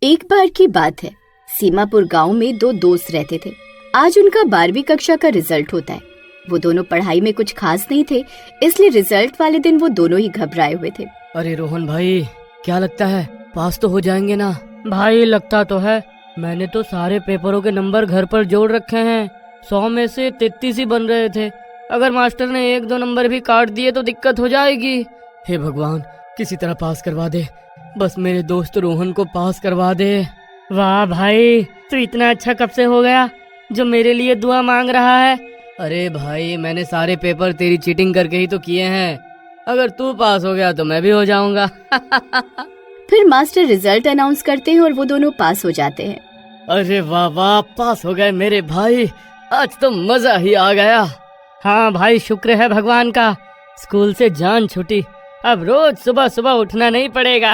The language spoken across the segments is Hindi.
एक बार की बात है, सीमापुर गांव में दो दोस्त रहते थे। आज उनका 12वीं कक्षा का रिजल्ट होता है। वो दोनों पढ़ाई में कुछ खास नहीं थे, इसलिए रिजल्ट वाले दिन वो दोनों ही घबराए हुए थे। अरे रोहन भाई, क्या लगता है पास तो हो जाएंगे ना? भाई लगता तो है, मैंने तो सारे पेपरों के नंबर घर पर जोड़ रखे हैं। 100 में से 33 ही बन रहे थे। अगर मास्टर ने 1-2 नंबर भी काट दिए तो दिक्कत हो जाएगी। हे भगवान, किसी तरह पास करवा दे, बस मेरे दोस्त रोहन को पास करवा दे। वाह भाई, तू इतना अच्छा कब से हो गया जो मेरे लिए दुआ मांग रहा है? अरे भाई, मैंने सारे पेपर तेरी चीटिंग करके ही तो किए हैं। अगर तू पास हो गया तो मैं भी हो जाऊंगा। फिर मास्टर रिजल्ट अनाउंस करते हैं और वो दोनों पास हो जाते हैं। अरे वाह वाह, पास हो गए मेरे भाई, आज तो मजा ही आ गया। हाँ भाई, शुक्र है भगवान का, स्कूल से जान छूटी। अब रोज सुबह सुबह उठना नहीं पड़ेगा।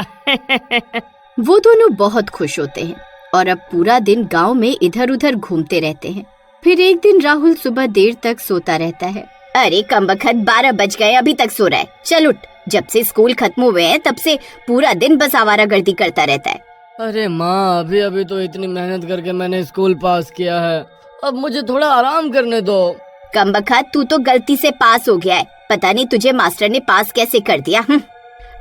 वो दोनों बहुत खुश होते हैं और अब पूरा दिन गांव में इधर उधर घूमते रहते हैं। फिर एक दिन राहुल सुबह देर तक सोता रहता है। अरे कमबख्त, 12 बज गए, अभी तक सो रहा है। चल उठ, जब से स्कूल खत्म हुए हैं तब से पूरा दिन बस आवारागर्दी करता रहता है। अरे माँ, अभी अभी तो इतनी मेहनत करके मैंने स्कूल पास किया है, अब मुझे थोड़ा आराम करने दो। कमबख्त, तू तो गलती से पास हो गया है, पता नहीं तुझे मास्टर ने पास कैसे कर दिया।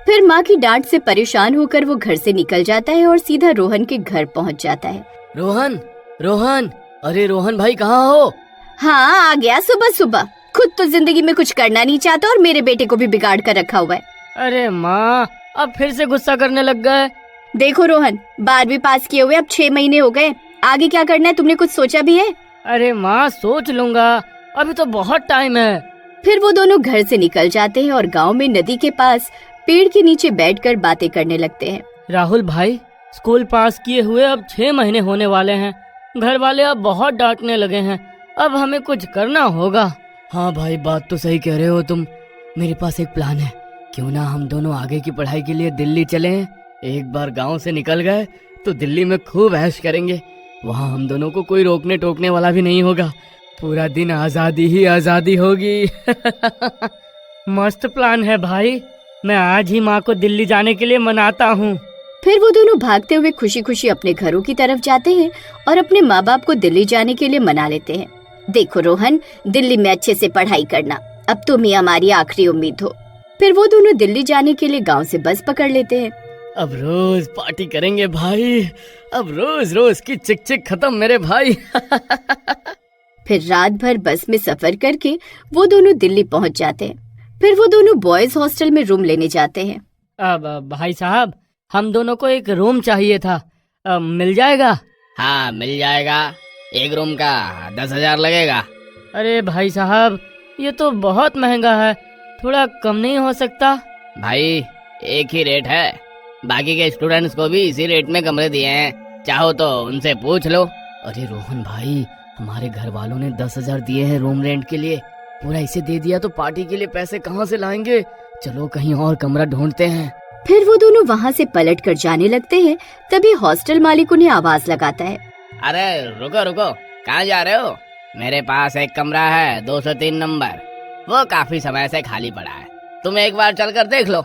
फिर माँ की डांट से परेशान होकर वो घर से निकल जाता है और सीधा रोहन के घर पहुँच जाता है। रोहन, रोहन, अरे रोहन भाई कहाँ हो? हाँ, आ गया सुबह सुबह। खुद तो जिंदगी में कुछ करना नहीं चाहता और मेरे बेटे को भी बिगाड़ कर रखा हुआ है। अरे माँ, अब फिर से गुस्सा करने लग गए। देखो रोहन, 12वीं पास किए हुए अब 6 महीने हो गए, आगे क्या करना है तुमने कुछ सोचा भी है? अरे माँ, सोच लूंगा, अभी तो बहुत टाइम है। फिर वो दोनों घर से निकल जाते हैं और गांव में नदी के पास पेड़ के नीचे बैठकर बातें करने लगते हैं। राहुल भाई, स्कूल पास किए हुए अब 6 महीने होने वाले हैं। घर वाले अब बहुत डांटने लगे हैं, अब हमें कुछ करना होगा। हाँ भाई, बात तो सही कह रहे हो तुम। मेरे पास एक प्लान है, क्यों ना हम दोनों आगे की पढ़ाई के लिए दिल्ली चलें। एक बार गांव से निकल गए तो दिल्ली में खूब ऐश करेंगे। वहाँ हम दोनों को कोई रोकने टोकने वाला भी नहीं होगा। पूरा दिन आजादी ही आजादी होगी। मस्त प्लान है भाई, मैं आज ही माँ को दिल्ली जाने के लिए मनाता हूँ। फिर वो दोनों भागते हुए खुशी खुशी अपने घरों की तरफ जाते हैं और अपने माँ बाप को दिल्ली जाने के लिए मना लेते हैं। देखो रोहन, दिल्ली में अच्छे से पढ़ाई करना, अब तुम ही हमारी आखिरी उम्मीद हो। फिर वो दोनों दिल्ली जाने के लिए गांव से बस पकड़ लेते हैं। अब रोज पार्टी करेंगे भाई, अब रोज रोज की चिक चिक खत्म मेरे भाई। फिर रात भर बस में सफर करके वो दोनों दिल्ली पहुंच जाते हैं। फिर वो दोनों बॉयज हॉस्टल में रूम लेने जाते हैं। अब भाई साहब, हम दोनों को एक रूम चाहिए था, मिल जाएगा? हाँ मिल जाएगा, एक रूम का 10,000 लगेगा। अरे भाई साहब, ये तो बहुत महंगा है, थोड़ा कम नहीं हो सकता? भाई एक ही रेट है, बाकी के स्टूडेंट्स को भी इसी रेट में कमरे दिए हैं, चाहो तो उनसे पूछ लो। अरे रोहन भाई, हमारे घर वालों ने 10,000 दिए हैं रूम रेंट के लिए, पूरा इसे दे दिया तो पार्टी के लिए पैसे कहाँ से लाएंगे? चलो कहीं और कमरा ढूंढते हैं। फिर वो दोनों वहाँ से पलट कर जाने लगते हैं, तभी हॉस्टल मालिक उन्हें आवाज लगाता है। अरे रुको रुको, कहाँ जा रहे हो? मेरे पास एक कमरा है 203 नंबर, वो काफी समय से खाली पड़ा है, तुम एक बार चल कर देख लो,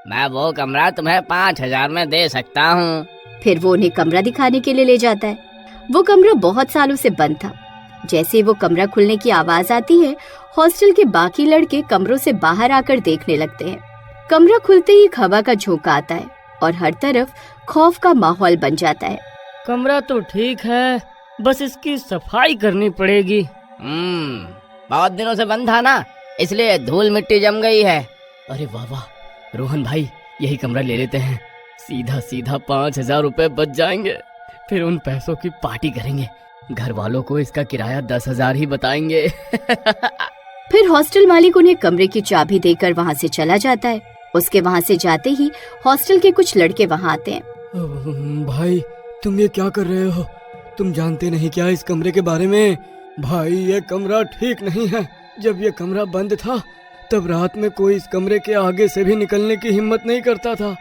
मैं वो कमरा तुम्हें 5,000 में दे सकता हूँ। फिर वो उन्हें कमरा दिखाने के लिए ले जाता है। वो कमरा बहुत सालों से बंद था। जैसे वो कमरा खुलने की आवाज आती है, हॉस्टल के बाकी लड़के कमरों से बाहर आकर देखने लगते हैं। कमरा खुलते ही हवा का झोंका आता है और हर तरफ खौफ का माहौल बन जाता है। कमरा तो ठीक है, बस इसकी सफाई करनी पड़ेगी। बहुत दिनों से बंद था ना, इसलिए धूल मिट्टी जम गई है। अरे वाह वाह, रोहन भाई यही कमरा ले लेते हैं, सीधा सीधा 5,000 रुपए बच जाएंगे। फिर उन पैसों की पार्टी करेंगे, घर वालों को इसका किराया 10,000 ही बताएंगे। फिर हॉस्टल मालिक उन्हें कमरे की चाबी देकर वहाँ से चला जाता है। उसके वहाँ से जाते ही हॉस्टल के कुछ लड़के वहाँ आते हैं। भाई तुम ये क्या कर रहे हो? तुम जानते नहीं क्या इस कमरे के बारे में? भाई ये कमरा ठीक नहीं है, जब ये कमरा बंद था तब रात में कोई इस कमरे के आगे से भी निकलने की हिम्मत नहीं करता था।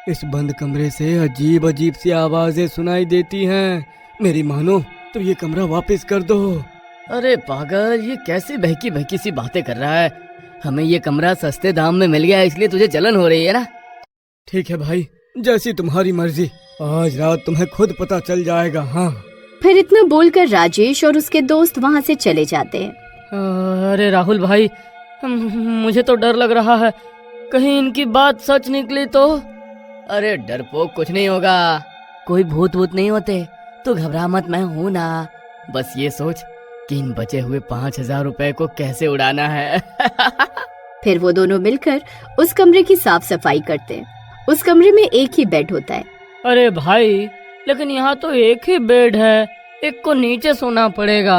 इस बंद कमरे से अजीब अजीब सी आवाजें सुनाई देती हैं। मेरी मानो तो ये कमरा वापस कर दो। अरे पागल, ये कैसी बहकी बहकी सी बातें कर रहा है? हमें ये कमरा सस्ते दाम में मिल गया, इसलिए तुझे जलन हो रही है ना? ठीक है भाई, जैसी तुम्हारी मर्जी, आज रात तुम्हें खुद पता चल जाएगा। हाँ। फिर इतना बोलकर राजेश और उसके दोस्त वहाँ से चले जाते हैं। अरे राहुल भाई, मुझे तो डर लग रहा है, कहीं इनकी बात सच निकली तो। अरे डरपोक, कुछ नहीं होगा, कोई भूत वूत नहीं होते, तो घबरा मत, मैं हूँ ना। बस ये सोच कि इन बचे हुए 5,000 रुपए को कैसे उड़ाना है। फिर वो दोनों मिलकर उस कमरे की साफ सफाई करते हैं। उस कमरे में एक ही बेड होता है। अरे भाई, लेकिन यहाँ तो एक ही बेड है, एक को नीचे सोना पड़ेगा।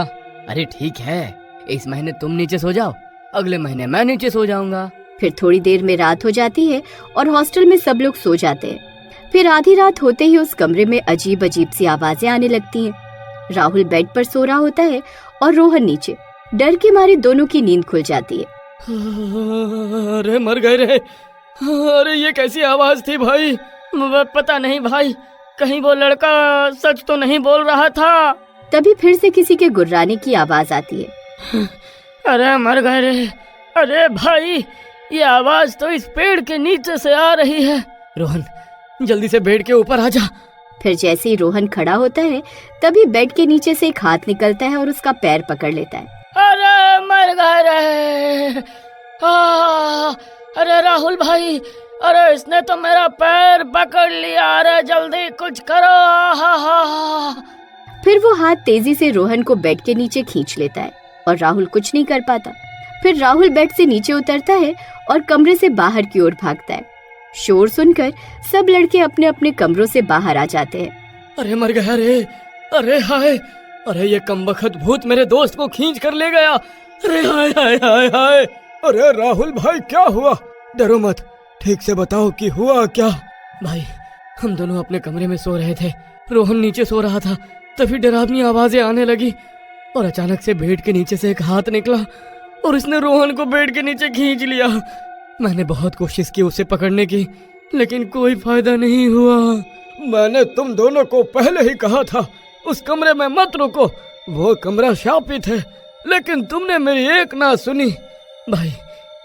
अरे ठीक है, इस महीने तुम नीचे सो जाओ, अगले महीने मैं नीचे सो जाऊंगा। फिर थोड़ी देर में रात हो जाती है और हॉस्टल में सब लोग सो जाते हैं। फिर आधी रात होते ही उस कमरे में अजीब अजीब सी आवाजें आने लगती हैं। राहुल बेड पर सो रहा होता है और रोहन नीचे। डर के मारे दोनों की नींद खुल जाती है। अरे मर गए रे, अरे ये कैसी आवाज थी भाई? पता नहीं भाई, कहीं वो लड़का सच तो नहीं बोल रहा था। तभी फिर से किसी के गुर्राने की आवाज आती है। अरे मर गए रे, अरे भाई ये आवाज तो इस पेड़ के नीचे से आ रही है। रोहन, जल्दी से बेड के ऊपर आ जा। फिर जैसे ही रोहन खड़ा होता है, तभी बेड के नीचे से एक हाथ निकलता है और उसका पैर पकड़ लेता है। अरे मर गए रे, अरे राहुल भाई, अरे इसने तो मेरा पैर पकड़ लिया, अरे जल्दी कुछ करो। फिर वो हाथ तेजी से रोहन को बेड के नीचे खींच लेता है और राहुल कुछ नहीं कर पाता। फिर राहुल बेड से नीचे उतरता है और कमरे से बाहर की ओर भागता है। शोर सुनकर सब लड़के अपने अपने कमरों से बाहर आ जाते हैं। अरे मर गया रे, अरे हाय, अरे ये कमबख्त भूत मेरे दोस्त को खींच कर ले गया। अरे हाय हाय हाय हाय। अरे राहुल भाई, क्या हुआ? डरो मत, ठीक से बताओ कि हुआ क्या? भाई, हम दोनों अपने कमरे में सो रहे थे, रोहन नीचे सो रहा था, तभी डरावनी आवाजें आने लगी और अचानक से बेड के नीचे से एक हाथ निकला और इसने रोहन को बेड के नीचे खींच लिया। मैंने बहुत कोशिश की उसे पकड़ने की, लेकिन कोई फायदा नहीं हुआ। मैंने तुम दोनों को पहले ही कहा था उस कमरे में मत रुको, वो कमरा शापित है, लेकिन तुमने मेरी एक ना सुनी। भाई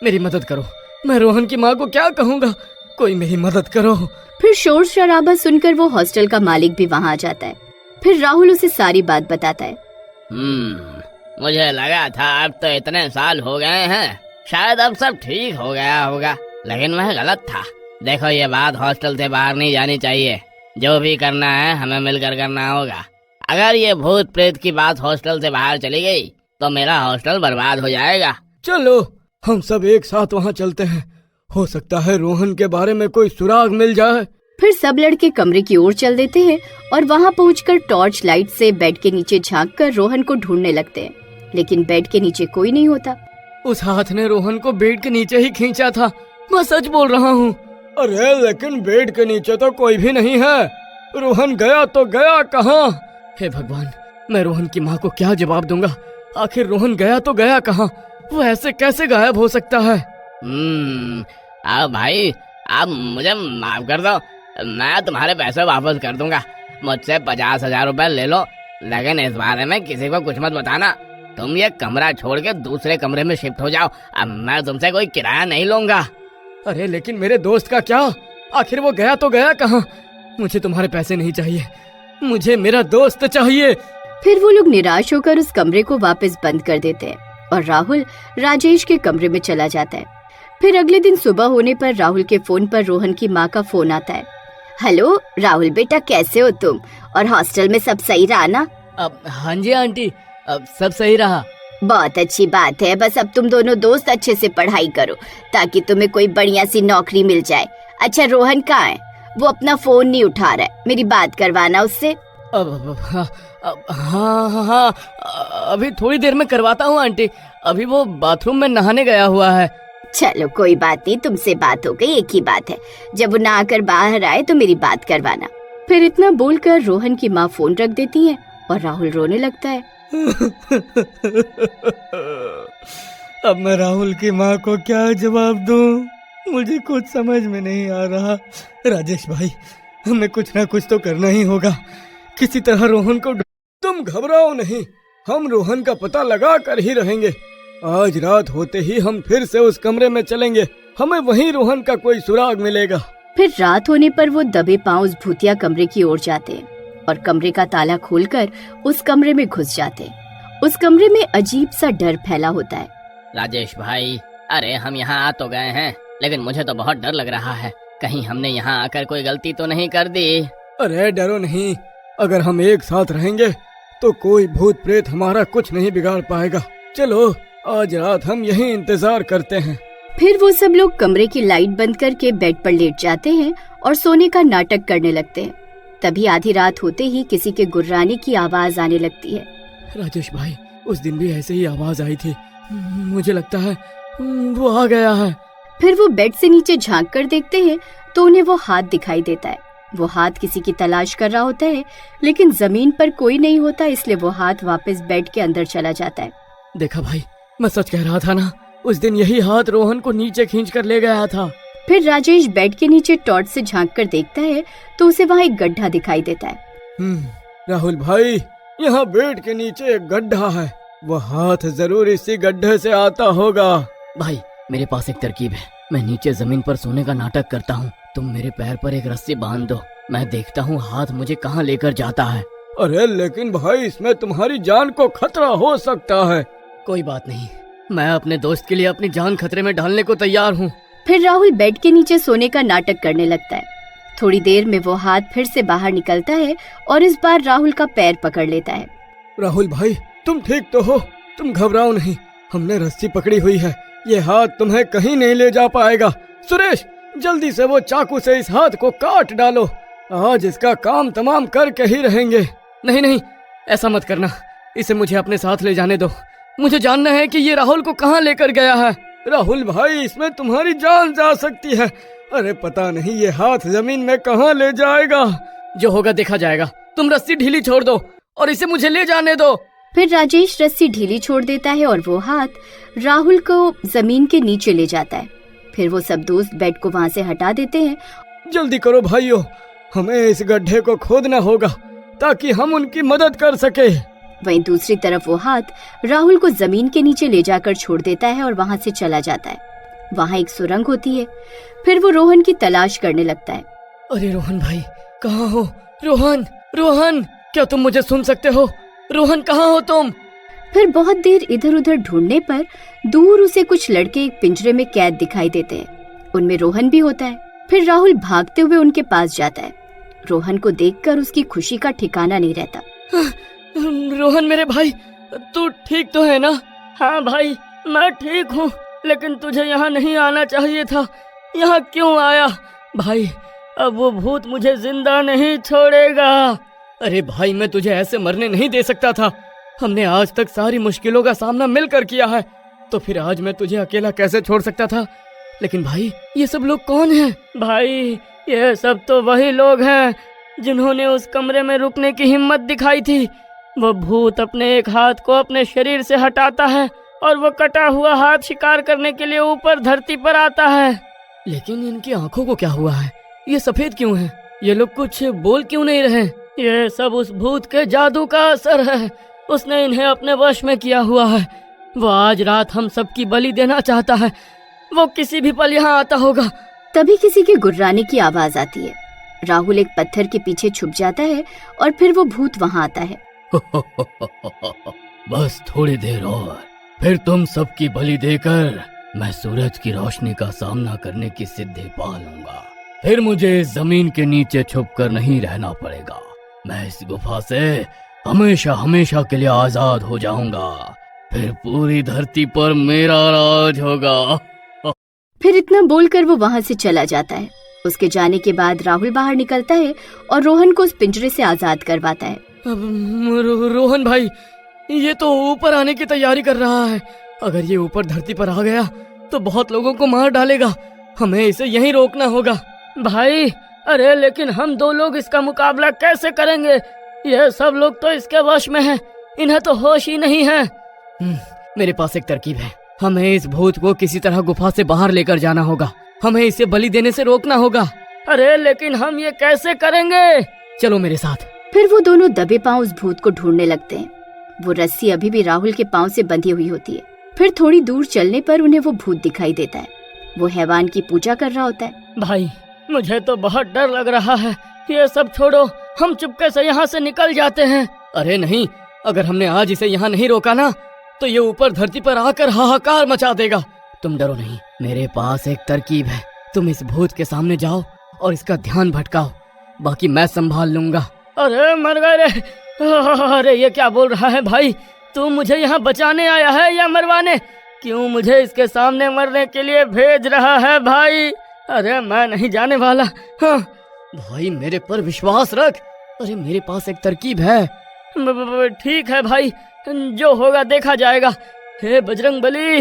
मेरी मदद करो, मैं रोहन की माँ को क्या कहूँगा, कोई मेरी मदद करो। फिर शोर शराबा सुनकर वो हॉस्टल का मालिक भी वहाँ आ जाता है। फिर राहुल उसे सारी बात बताता है। मुझे लगा था अब तो इतने साल हो गए हैं, शायद अब सब ठीक हो गया होगा, लेकिन मैं गलत था। देखो, ये बात हॉस्टल से बाहर नहीं जानी चाहिए, जो भी करना है हमें मिलकर करना होगा। अगर ये भूत प्रेत की बात हॉस्टल से बाहर चली गई तो मेरा हॉस्टल बर्बाद हो जाएगा। चलो हम सब एक साथ वहाँ चलते हैं, हो सकता है रोहन के बारे में कोई सुराग मिल जाए। फिर सब लड़के कमरे की ओर चल देते हैं और वहाँ पहुंचकर टॉर्च लाइट से बेड के नीचे झांककर रोहन को ढूंढने लगते हैं, लेकिन बेड के नीचे कोई नहीं होता। उस हाथ ने रोहन को बेड के नीचे ही खींचा था, मैं सच बोल रहा हूँ। अरे लेकिन बेड के नीचे तो कोई भी नहीं है, रोहन गया तो गया कहाँ? हे भगवान, मैं रोहन की माँ को क्या जवाब दूंगा? आखिर रोहन गया तो गया कहाँ? वो ऐसे कैसे गायब हो सकता है? अब भाई, आप मुझे माफ कर दो, मैं तुम्हारे पैसे वापस कर दूंगा। मुझसे 50,000 रुपए ले लो, लेकिन इस बारे में किसी को कुछ मत बताना। तुम ये कमरा छोड़ के दूसरे कमरे में शिफ्ट हो जाओ, अब मैं तुमसे कोई किराया नहीं लूंगा। अरे लेकिन मेरे दोस्त का क्या? आखिर वो गया तो गया कहाँ? मुझे तुम्हारे पैसे नहीं चाहिए, मुझे मेरा दोस्त चाहिए। फिर वो लोग निराश होकर उस कमरे को वापस बंद कर देते हैं और राहुल राजेश के कमरे में चला जाता है। फिर अगले दिन सुबह होने पर राहुल के फोन पर रोहन की माँ का फोन आता है। हेलो राहुल बेटा, कैसे हो तुम? और हॉस्टल में सब सही रहा ना? हाँ जी आंटी, अब सब सही रहा। बहुत अच्छी बात है, बस अब तुम दोनों दोस्त अच्छे से पढ़ाई करो ताकि तुम्हें कोई बढ़िया सी नौकरी मिल जाए। अच्छा रोहन कहाँ है? वो अपना फोन नहीं उठा रहा है, मेरी बात करवाना उससे। हाँ, अभी थोड़ी देर में करवाता हूँ आंटी, अभी वो बाथरूम में नहाने गया हुआ है। चलो कोई बात नहीं, तुमसे बात हो गई, एक ही बात है, जब वो नहा कर बाहर आए तो मेरी बात करवाना। फिर इतना बोलकर रोहन की माँ फोन रख देती है और राहुल रोने लगता है। अब मैं राहुल की माँ को क्या जवाब दूँ? मुझे कुछ समझ में नहीं आ रहा। राजेश भाई, हमें कुछ ना कुछ तो करना ही होगा, किसी तरह रोहन को। तुम घबराओ नहीं, हम रोहन का पता लगा कर ही रहेंगे। आज रात होते ही हम फिर से उस कमरे में चलेंगे, हमें वहीं रोहन का कोई सुराग मिलेगा। फिर रात होने पर वो दबे पांव उस भूतिया कमरे की ओर जाते हैं और कमरे का ताला खोलकर उस कमरे में घुस जाते हैं। उस कमरे में अजीब सा डर फैला होता है। राजेश भाई, अरे हम यहाँ आ तो गए हैं, लेकिन मुझे तो बहुत डर लग रहा है। कहीं हमने यहाँ आकर कोई गलती तो नहीं कर दी? अरे डरो नहीं, अगर हम एक साथ रहेंगे तो कोई भूत प्रेत हमारा कुछ नहीं बिगाड़ पाएगा। चलो आज रात हम यहीं इंतजार करते हैं। फिर वो सब लोग कमरे की लाइट बंद करके बेड पर लेट जाते हैं और सोने का नाटक करने लगते हैं। तभी आधी रात होते ही किसी के गुर्राने की आवाज आने लगती है। राजेश भाई, उस दिन भी ऐसे ही आवाज आई थी, मुझे लगता है वो आ गया है। फिर वो बेड से नीचे झांक कर देखते हैं तो उन्हें वो हाथ दिखाई देता है। वो हाथ किसी की तलाश कर रहा होता है, लेकिन जमीन पर कोई नहीं होता, इसलिए वो हाथ वापस बेड के अंदर चला जाता है। देखा भाई, मैं सच कह रहा था ना, उस दिन यही हाथ रोहन को नीचे खींच कर ले गया था। फिर राजेश बेड के नीचे टॉर्च से झांक कर देखता है तो उसे वहाँ एक गड्ढा दिखाई देता है। राहुल भाई, यहाँ बेड के नीचे एक गड्ढा है, वो हाथ जरूर इसी गड्ढे से आता होगा। भाई मेरे पास एक तरकीब है, मैं नीचे जमीन पर सोने का नाटक करता हूँ, तुम मेरे पैर पर एक रस्सी बांध दो, मैं देखता हूँ हाथ मुझे कहाँ लेकर जाता है। अरे लेकिन भाई, इसमें तुम्हारी जान को खतरा हो सकता है। कोई बात नहीं, मैं अपने दोस्त के लिए अपनी जान खतरे में डालने को तैयार हूँ। फिर राहुल बेड के नीचे सोने का नाटक करने लगता है। थोड़ी देर में वो हाथ फिर से बाहर निकलता है और इस बार राहुल का पैर पकड़ लेता है। राहुल भाई, तुम ठीक तो हो? तुम घबराओ नहीं, हमने रस्सी पकड़ी हुई है, ये हाथ तुम्हें कहीं नहीं ले जा पाएगा। सुरेश, जल्दी से वो चाकू से इस हाथ को काट डालो, आज इसका काम तमाम करके ही रहेंगे। नहीं नहीं, ऐसा मत करना, इसे मुझे अपने साथ ले जाने दो, मुझे जानना है कि ये राहुल को कहाँ लेकर गया है। राहुल भाई, इसमें तुम्हारी जान जा सकती है। अरे पता नहीं ये हाथ जमीन में कहाँ ले जाएगा। जो होगा देखा जाएगा, तुम रस्सी ढीली छोड़ दो और इसे मुझे ले जाने दो। फिर राजेश रस्सी ढीली छोड़ देता है और वो हाथ राहुल को जमीन के नीचे ले जाता है। फिर वो सब दोस्त बेड को वहाँ से हटा देते हैं। जल्दी करो भाइयों, हमें इस गड्ढे को खोदना होगा ताकि हम उनकी मदद कर सके। वहीं दूसरी तरफ वो हाथ राहुल को जमीन के नीचे ले जाकर छोड़ देता है और वहाँ से चला जाता है। वहाँ एक सुरंग होती है। फिर वो रोहन की तलाश करने लगता है। अरे रोहन भाई, कहाँ हो? रोहन, रोहन, क्या तुम मुझे सुन सकते हो? रोहन, कहाँ हो तुम? फिर बहुत देर इधर उधर ढूंढने पर दूर उसे कुछ लड़के एक पिंजरे में कैद दिखाई देते हैं। उनमें रोहन भी होता है। फिर राहुल भागते हुए उनके पास जाता है। रोहन को देखकर उसकी खुशी का ठिकाना नहीं रहता। रोहन मेरे भाई, तू ठीक तो है ना? हाँ भाई, मैं ठीक हूँ, लेकिन तुझे यहाँ नहीं आना चाहिए था। यहाँ क्यों आया? भाई, अब वो भूत मुझे जिंदा नहीं छोड़ेगा। अरे भाई, मैं तुझे ऐसे मरने नहीं दे सकता था। हमने आज तक सारी मुश्किलों का सामना मिलकर किया है, तो फिर आज मैं तुझे अकेला कैसे छोड़ सकता था? लेकिन भाई, ये सब लोग कौन हैं? भाई, ये सब तो वही लोग हैं जिन्होंने उस कमरे में रुकने की हिम्मत दिखाई थी। वो भूत अपने एक हाथ को अपने शरीर से हटाता है और वो कटा हुआ हाथ शिकार करने के लिए ऊपर धरती पर आता है। लेकिन इनकी आंखों को क्या हुआ है? ये सफेद क्यों है? ये लोग कुछ बोल क्यों नहीं रहे? ये सब उस भूत के जादू का असर है। उसने इन्हें अपने वश में किया हुआ है। वो आज रात हम सबकी बलि देना चाहता है। वो किसी भी पल यहाँ आता होगा। तभी किसी के गुर्राने की आवाज आती है। राहुल एक पत्थर के पीछे छुप जाता है और फिर वो भूत वहाँ आता है। बस थोड़ी देर और, फिर तुम सबकी बलि देकर मैं सूरज की रोशनी का सामना करने की सिद्धि पा लूंगा। फिर मुझे इस जमीन के नीचे छुपकर नहीं रहना पड़ेगा। मैं इस गुफा से हमेशा हमेशा के लिए आजाद हो जाऊंगा। फिर पूरी धरती पर मेरा राज होगा। फिर इतना बोलकर वो वहाँ से चला जाता है। उसके जाने के बाद राहुल बाहर निकलता है और रोहन को उस पिंजरे से आजाद करवाता है। रोहन भाई, ये तो ऊपर आने की तैयारी कर रहा है। अगर ये ऊपर धरती पर आ गया तो बहुत लोगों को मार डालेगा। हमें इसे यहीं रोकना होगा। भाई, अरे लेकिन हम दो लोग इसका मुकाबला कैसे करेंगे? ये सब लोग तो इसके वश में हैं। इन्हें तो होश ही नहीं है। मेरे पास एक तरकीब है। हमें इस भूत को किसी तरह गुफा से बाहर लेकर जाना होगा। हमें इसे बलि देने से रोकना होगा। अरे लेकिन हम ये कैसे करेंगे? चलो मेरे साथ। फिर वो दोनों दबे पांव उस भूत को ढूंढने लगते हैं। वो रस्सी अभी भी राहुल के पांव से बंधी हुई होती है। फिर थोड़ी दूर चलने पर उन्हें वो भूत दिखाई देता है। वो हैवान की पूजा कर रहा होता है। भाई, मुझे तो बहुत डर लग रहा है। ये सब छोड़ो, हम चुपके से यहाँ से निकल जाते हैं। अरे नहीं, अगर हमने आज इसे यहाँ नहीं रोका ना तो ये ऊपर धरती पर आकर हाहाकार मचा देगा। तुम डरो नहीं, मेरे पास एक तरकीब है। तुम इस भूत के सामने जाओ और इसका ध्यान भटकाओ, बाकी मैं संभाल लूंगा। अरे मर गए रे। अरे ये क्या बोल रहा है भाई? तू मुझे यहाँ बचाने आया है या मरवाने? क्यों मुझे इसके सामने मरने के लिए भेज रहा है भाई? अरे मैं नहीं जाने वाला। हाँ भाई, मेरे पर विश्वास रख। अरे मेरे पास एक तरकीब है। ठीक है भाई, जो होगा देखा जाएगा। हे बजरंग बली,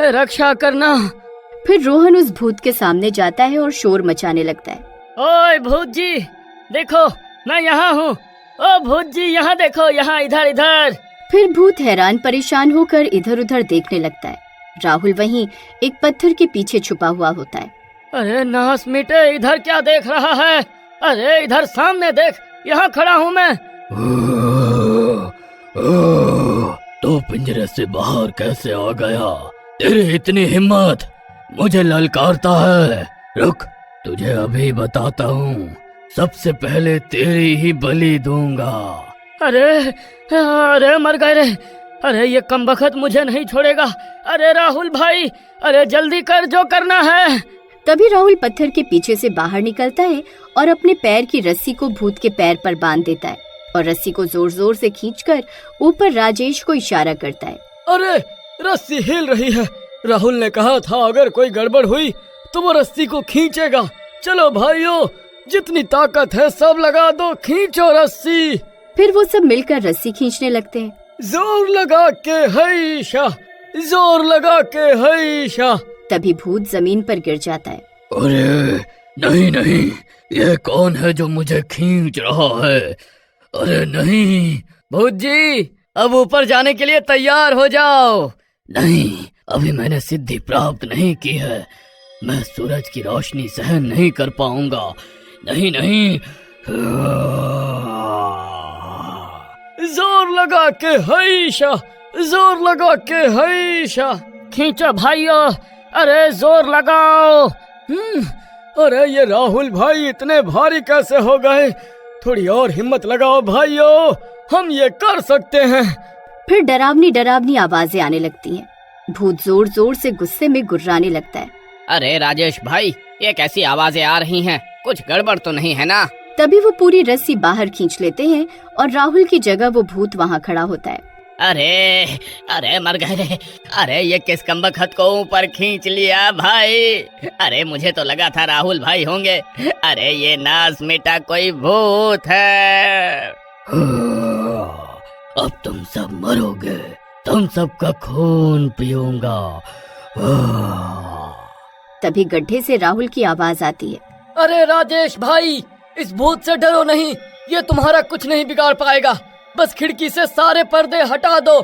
रक्षा करना। फिर रोहन उस भूत के सामने जाता है और शोर मचाने लगता है। ओए भूत जी, देखो मैं यहाँ हूँ। ओ भूत जी, यहाँ देखो, यहाँ इधर इधर। फिर भूत हैरान परेशान होकर इधर उधर देखने लगता है। राहुल वहीं एक पत्थर के पीछे छुपा हुआ होता है। अरे नास मीटे, इधर क्या देख रहा है? अरे इधर सामने देख, यहाँ खड़ा हूँ मैं। तो पिंजरे से बाहर कैसे आ गया? तेरी इतनी हिम्मत, मुझे ललकारता है। रुक, तुझे अभी बताता हूँ। सबसे पहले तेरी ही बलि दूंगा। अरे मर गए रे। अरे ये कमबख्त मुझे नहीं छोड़ेगा। अरे राहुल भाई, अरे जल्दी कर, जो करना है। तभी राहुल पत्थर के पीछे से बाहर निकलता है और अपने पैर की रस्सी को भूत के पैर पर बांध देता है और रस्सी को जोर जोर से खींचकर ऊपर राजेश को इशारा करता है। अरे रस्सी हिल रही है। राहुल ने कहा था अगर कोई गड़बड़ हुई तो वो रस्सी को खींचेगा। चलो भाइयों, जितनी ताकत है सब लगा दो, खींचो रस्सी। फिर वो सब मिलकर रस्सी खींचने लगते हैं। जोर लगा के हैशा, जोर लगा के हैशा। तभी भूत जमीन पर गिर जाता है। अरे नहीं नहीं, ये कौन है जो मुझे खींच रहा है? अरे नहीं। भूत जी, अब ऊपर जाने के लिए तैयार हो जाओ। नहीं, अभी मैंने सिद्धि प्राप्त नहीं की है। मैं सूरज की रोशनी सहन नहीं कर पाऊंगा। नहीं नहीं। जोर लगा के हैशा, जोर लगा के हैशा। खींचो भाइयों, अरे जोर लगाओ। अरे ये राहुल भाई इतने भारी कैसे हो गए? थोड़ी और हिम्मत लगाओ भाइयों, हम ये कर सकते हैं। फिर डरावनी डरावनी आवाजें आने लगती हैं। भूत जोर जोर से गुस्से में गुर्राने लगता है। अरे राजेश भाई, ये कैसी आवाजें आ रही हैं? कुछ गड़बड़ तो नहीं है ना? तभी वो पूरी रस्सी बाहर खींच लेते हैं और राहुल की जगह वो भूत वहाँ खड़ा होता है। अरे मर गए रे। अरे ये किस कमबख्त को ऊपर खींच लिया भाई? अरे मुझे तो लगा था राहुल भाई होंगे। अरे ये नास मिटा कोई भूत है। अब तुम सब मरोगे, तुम सबका खून पीऊंगा। तभी गड्ढे से राहुल की आवाज आती है। अरे राजेश भाई, इस भूत से डरो नहीं, ये तुम्हारा कुछ नहीं बिगाड़ पाएगा। बस खिड़की से सारे पर्दे हटा दो,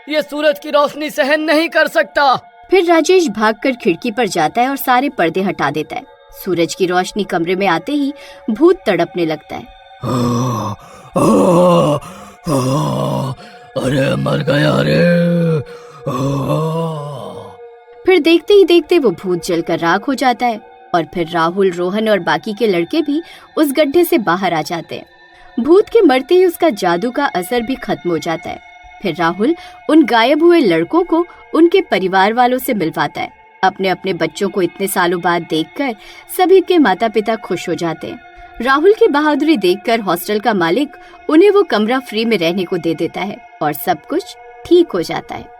ये सूरज की रोशनी सहन नहीं कर सकता। फिर राजेश भागकर खिड़की पर जाता है और सारे पर्दे हटा देता है। सूरज की रोशनी कमरे में आते ही भूत तड़पने लगता है। अरे मर गया रे। फिर देखते ही देखते वो भूत जलकर राख हो जाता है और फिर राहुल, रोहन और बाकी के लड़के भी उस गड्ढे से बाहर आ जाते हैं। भूत के मरते ही उसका जादू का असर भी खत्म हो जाता है। फिर राहुल उन गायब हुए लड़कों को उनके परिवार वालों से मिलवाता है। अपने अपने बच्चों को इतने सालों बाद देखकर सभी के माता पिता खुश हो जाते हैं। राहुल की बहादुरी देखकर हॉस्टल का मालिक उन्हें वो कमरा फ्री में रहने को दे देता है और सब कुछ ठीक हो जाता है।